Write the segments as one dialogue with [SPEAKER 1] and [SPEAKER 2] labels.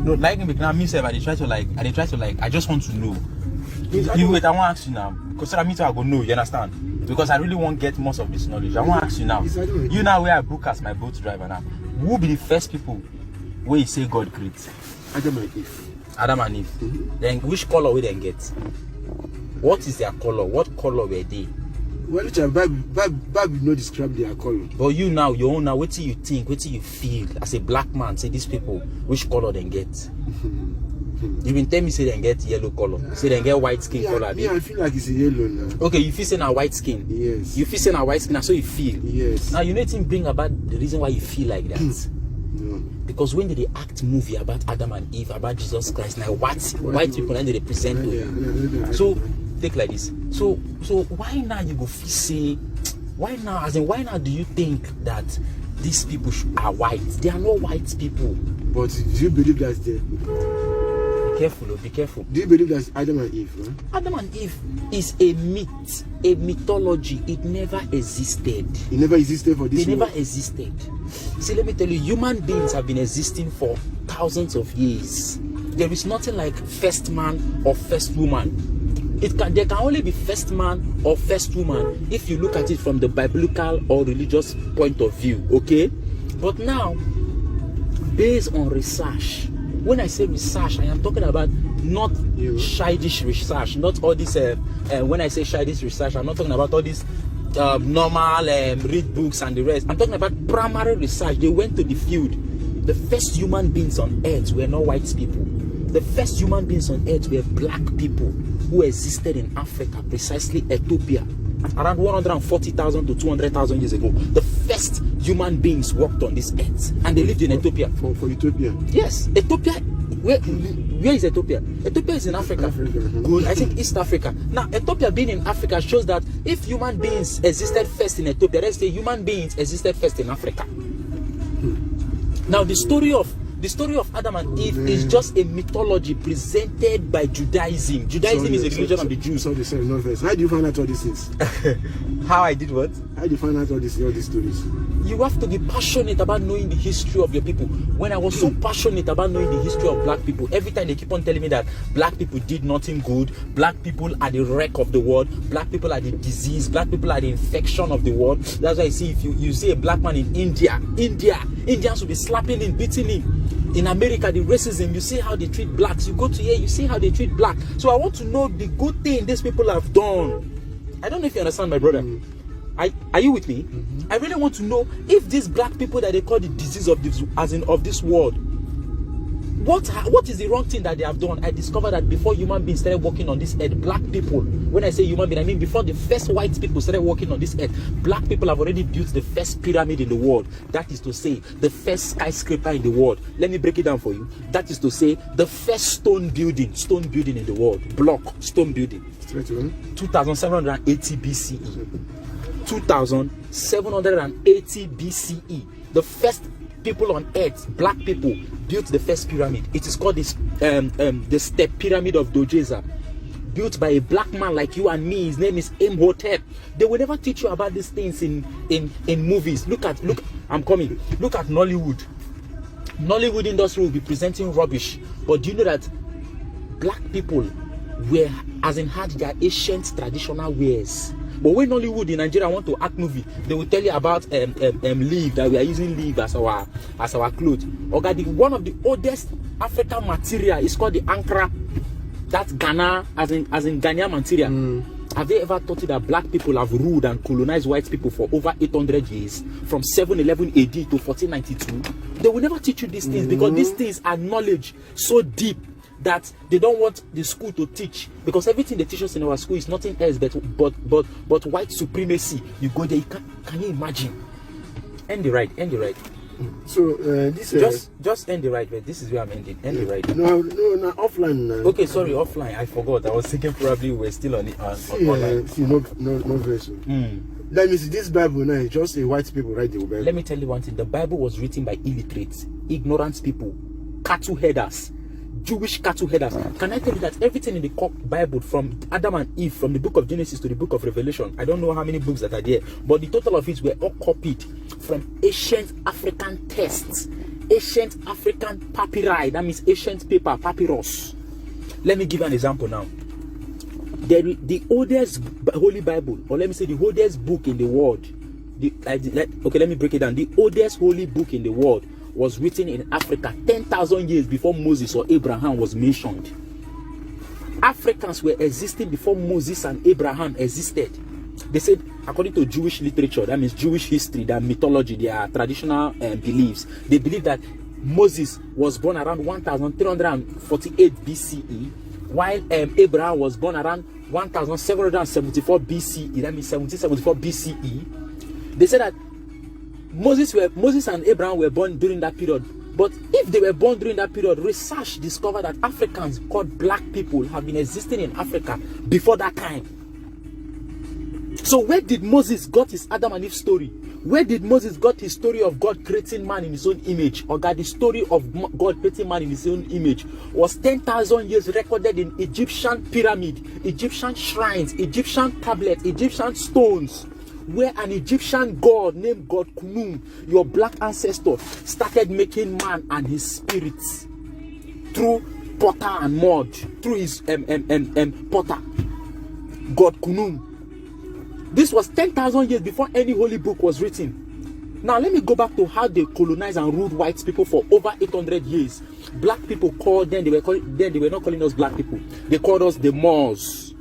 [SPEAKER 1] No, like me now, me say, I try to like, I just want to know. You wait, I want to ask you now, because I too I go know, you understand? Because I really want to get most of this knowledge. I want to ask you now. You now where I book as my boat driver now. Who will be the first people where you say God creates?
[SPEAKER 2] Adam and Eve.
[SPEAKER 1] Adam and Eve. Then which color will they get? What is their color? What color were they?
[SPEAKER 2] Well, Bible no describe their color.
[SPEAKER 1] But you now, your own now, what do you think? What do you feel as a black man? Say these people, which color they get? You been tell me say they get yellow color. Say they get white skin color.
[SPEAKER 2] Yeah, I feel like it's a yellow now.
[SPEAKER 1] Okay, you feel saying a white skin.
[SPEAKER 2] Yes.
[SPEAKER 1] You feel saying a white skin, that's so you feel.
[SPEAKER 2] Yes.
[SPEAKER 1] Now you need to bring about the reason why you feel like that.
[SPEAKER 2] No.
[SPEAKER 1] Because when they act movie about Adam and Eve, about Jesus Christ, now white people and they represent to you. So take like this. So why now you go feel say? Why now? As in, why now do you think that these people are white? They are not white people.
[SPEAKER 2] But do you believe that's there?
[SPEAKER 1] Be careful.
[SPEAKER 2] Do you believe that's Adam and Eve? Huh?
[SPEAKER 1] Adam and Eve is a myth, a mythology. It never existed.
[SPEAKER 2] It never existed for this.
[SPEAKER 1] They never existed. See, let me tell you, human beings have been existing for thousands of years. There is nothing like first man or first woman. There can only be first man or first woman if you look at it from the biblical or religious point of view. Okay, but now, based on research. When I say research, I am talking about not childish research, not all this. When I say childish research, I'm not talking about all this normal read books and the rest. I'm talking about primary research. They went to the field. The first human beings on earth were not white people. The first human beings on earth were black people who existed in Africa, precisely Ethiopia, around 140,000 to 200,000 years ago. The first human beings walked on this earth, and they lived in Ethiopia.
[SPEAKER 2] For Ethiopia?
[SPEAKER 1] Yes, Ethiopia. Where is Ethiopia? Ethiopia is in Africa. Good. I think East Africa. Now, Ethiopia being in Africa shows that if human beings existed first in Ethiopia, let's say human beings existed first in Africa. Now, the story of Adam and Eve is just a mythology presented by Judaism. Judaism is a religion of the Jews.
[SPEAKER 2] So they say no verse. How do you find out all these things?
[SPEAKER 1] How I did what?
[SPEAKER 2] How do you find out all these stories?
[SPEAKER 1] You have to be passionate about knowing the history of your people. When I was so passionate about knowing the history of black people, every time they keep on telling me that black people did nothing good, black people are the wreck of the world, black people are the disease, black people are the infection of the world. That's why I see if you see a black man in Indians will be slapping him, beating him. In America, the racism, you see how they treat blacks. You go to here, you see how they treat black. So I want to know the good thing these people have done. I don't know if you understand, my brother. Are you with me? I really want to know if these black people that they call the disease of this, as in of this world, what is the wrong thing that they have done? I discovered that before human beings started walking on this earth, black people, when I say human being, I mean before the first white people started walking on this earth, black people have already built the first pyramid in the world. That is to say, the first skyscraper in the world. Let me break it down for you. That is to say, the first stone building in the world. Block, stone building. 2780 BCE. 2780 BCE. The first people on earth, black people, built the first pyramid. It is called this the step pyramid of Dojeza, built by a black man like you and me. His name is Imhotep. They will never teach you about these things in movies. Look, I'm coming. Look at Nollywood. Nollywood industry will be presenting rubbish, but do you know that black people had their ancient traditional wares? But when Nollywood in Nigeria want to act movie, they will tell you about leaf, that we are using leaf as our clothes. One of the oldest African material is called the Ankara. That's Ghana, as in Ghanaian material. Have they ever thought that black people have ruled and colonized white people for over 800 years, from 711 AD to 1492? They will never teach you these things because these things are knowledge so deep that they don't want the school to teach, because everything they teach us in our school is nothing else but white supremacy. You go there, can you imagine? End the right.
[SPEAKER 2] So this
[SPEAKER 1] just end the right. This is where I'm ending. End the right.
[SPEAKER 2] No, offline.
[SPEAKER 1] Okay, sorry, offline. I forgot. I was thinking probably we're still on it online.
[SPEAKER 2] No verse. Let me see. This Bible now is just a white people write the Bible.
[SPEAKER 1] Let me tell you one thing. The Bible was written by illiterates, ignorant people, cattle headers. Jewish cattle headers. Can I tell you that everything in the Bible, from Adam and Eve, from the book of Genesis to the book of Revelation, I don't know how many books that are there, but the total of it were all copied from ancient African texts. ancient African papyri. That means ancient paper, papyrus. Let me give you an example now. The oldest Holy Bible, or let me say the oldest book in the world. Okay, let me break it down. The oldest holy book in the world was written in Africa 10,000 years before Moses or Abraham was mentioned. Africans were existing before Moses and Abraham existed. They said, according to Jewish literature, that means Jewish history, their mythology, their traditional beliefs, they believe that Moses was born around 1348 BCE, while Abraham was born around 1774 BCE, that means 1774 BCE. They said that Moses and Abraham were born during that period. But if they were born during that period, research discovered that Africans called black people have been existing in Africa before that time. So where did Moses got his Adam and Eve story? Where did Moses got his story of God creating man in his own image? Or God, the story of God creating man in his own image was 10,000 years recorded in Egyptian pyramid, Egyptian shrines, Egyptian tablets, Egyptian stones, where an Egyptian god named God Khnum, your black ancestor, started making man and his spirits through potter and mud, through his potter, God Khnum. This was 10,000 years before any holy book was written. Now let me go back to how they colonized and ruled white people for over 800 years. Black people called them, they were not calling us black people. They called us the Moors.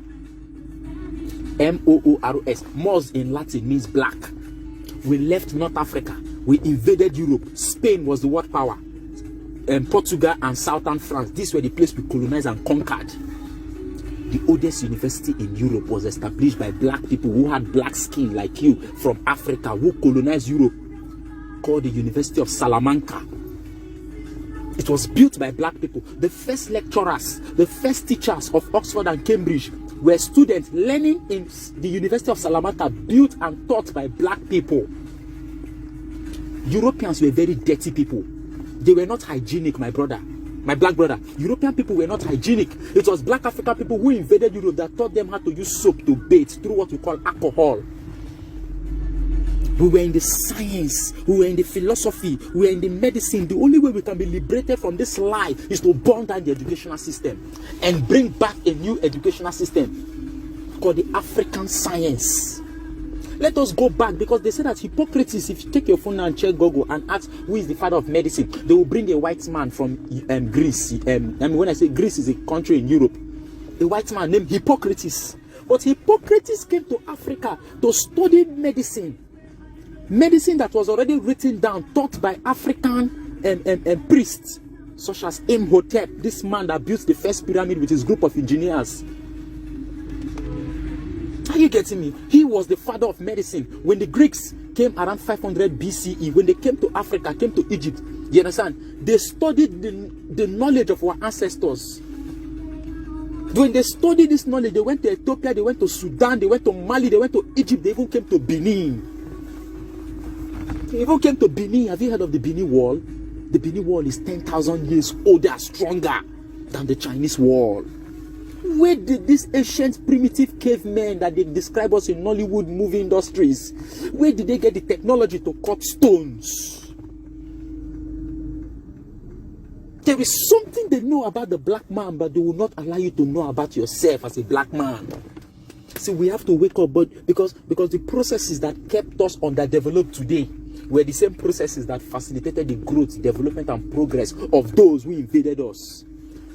[SPEAKER 1] M-O-O-R-O-S. Moors in Latin means black. We left North Africa. We invaded Europe. Spain was the world power. Portugal and southern France. These were the places we colonized and conquered. The oldest university in Europe was established by black people who had black skin like you from Africa, who colonized Europe, called the University of Salamanca. It was built by black people. The first lecturers, the first teachers of Oxford and Cambridge were students learning in the University of Salamanca, built and taught by black people. Europeans were very dirty people. They were not hygienic, my brother. My black brother. European people were not hygienic. It was black African people who invaded Europe that taught them how to use soap to bathe through what we call alcohol. We were in the science, we were in the philosophy, we were in the medicine. The only way we can be liberated from this lie is to burn down the educational system and bring back a new educational system called the African science. Let us go back, because they say that Hippocrates, if you take your phone now and check Google and ask who is the father of medicine, they will bring a white man from Greece. I mean, when I say Greece is a country in Europe, a white man named Hippocrates. But Hippocrates came to Africa to study medicine. Medicine that was already written down, taught by African priests, such as Imhotep, this man that built the first pyramid with his group of engineers. Are you getting me? He was the father of medicine. When the Greeks came around 500 BCE, when they came to Africa, came to Egypt, you understand? They studied the knowledge of our ancestors. When they studied this knowledge, they went to Ethiopia, they went to Sudan, they went to Mali, they went to Egypt, they even came to Benin. They even came to Benin. Have you heard of the Benin Wall? The Benin Wall is 10,000 years older, stronger than the Chinese Wall. Where did these ancient primitive cavemen that they describe us in Nollywood movie industries, where did they get the technology to cut stones? There is something they know about the black man, but they will not allow you to know about yourself as a black man. See, we have to wake up, but because the processes that kept us underdeveloped today were the same processes that facilitated the growth, development, and progress of those who invaded us.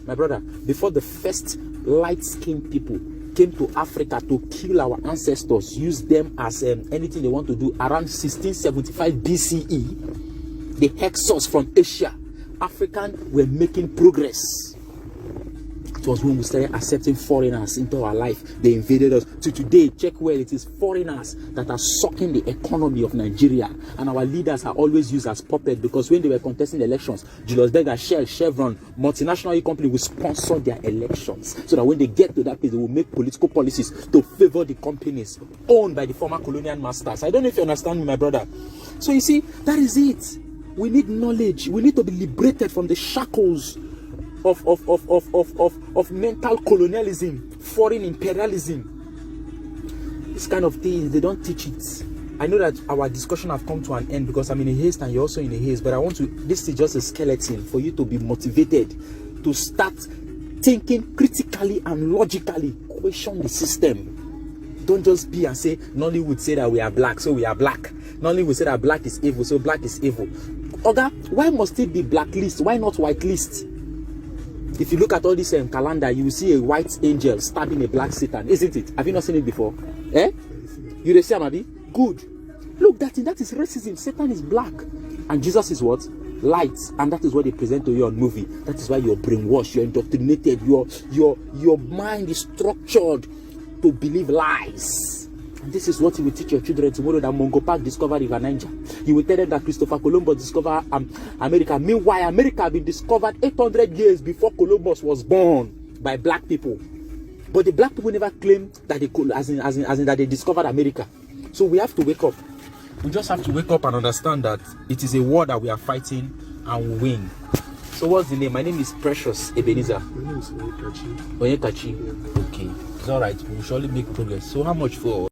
[SPEAKER 1] My brother, before the first light-skinned people came to Africa to kill our ancestors, use them as anything they want to do, around 1675 BCE, the Hyksos from Asia, Africans were making progress. It was when we started accepting foreigners into our life. They invaded us. To today, check where it is foreigners that are sucking the economy of Nigeria. And our leaders are always used as puppets, because when they were contesting elections, Julius Berger, Shell, Chevron, multinational company will sponsor their elections. So that when they get to that place, they will make political policies to favor the companies owned by the former colonial masters. I don't know if you understand me, my brother. So you see, that is it. We need knowledge. We need to be liberated from the shackles of mental colonialism, foreign imperialism. This kind of things, they don't teach it. I know that our discussion have come to an end because I'm in a haste and you're also in a haste, but I want to, this is just a skeleton for you to be motivated to start thinking critically and logically, question the system. Don't just be and say, Nollywood say that we are black, so we are black. Nollywood say that black is evil, so black is evil. Oga, why must it be blacklist? Why not whitelist? If you look at all this calendar, you will see a white angel stabbing a black Satan, isn't it? Have you not seen it before? Eh? You dey see Amadi? Good. Look, that is racism. Satan is black. And Jesus is what? Light. And that is what they present to you on movie. That is why you're brainwashed, you're indoctrinated, your mind is structured to believe lies. And this is what you will teach your children tomorrow, that Mungo Park discovered River Niger. You will tell them that Christopher Columbus discovered America. Meanwhile, America had been discovered 800 years before Columbus was born by black people. But the black people never claimed that they could, as in that they discovered America. So we have to wake up. We just have to wake up and understand that it is a war that we are fighting and we win. So what's the name? My name is Precious Ebenezer.
[SPEAKER 2] My name is Onyekachi.
[SPEAKER 1] Onyekachi. Okay. It's alright. We will surely make progress. So how much for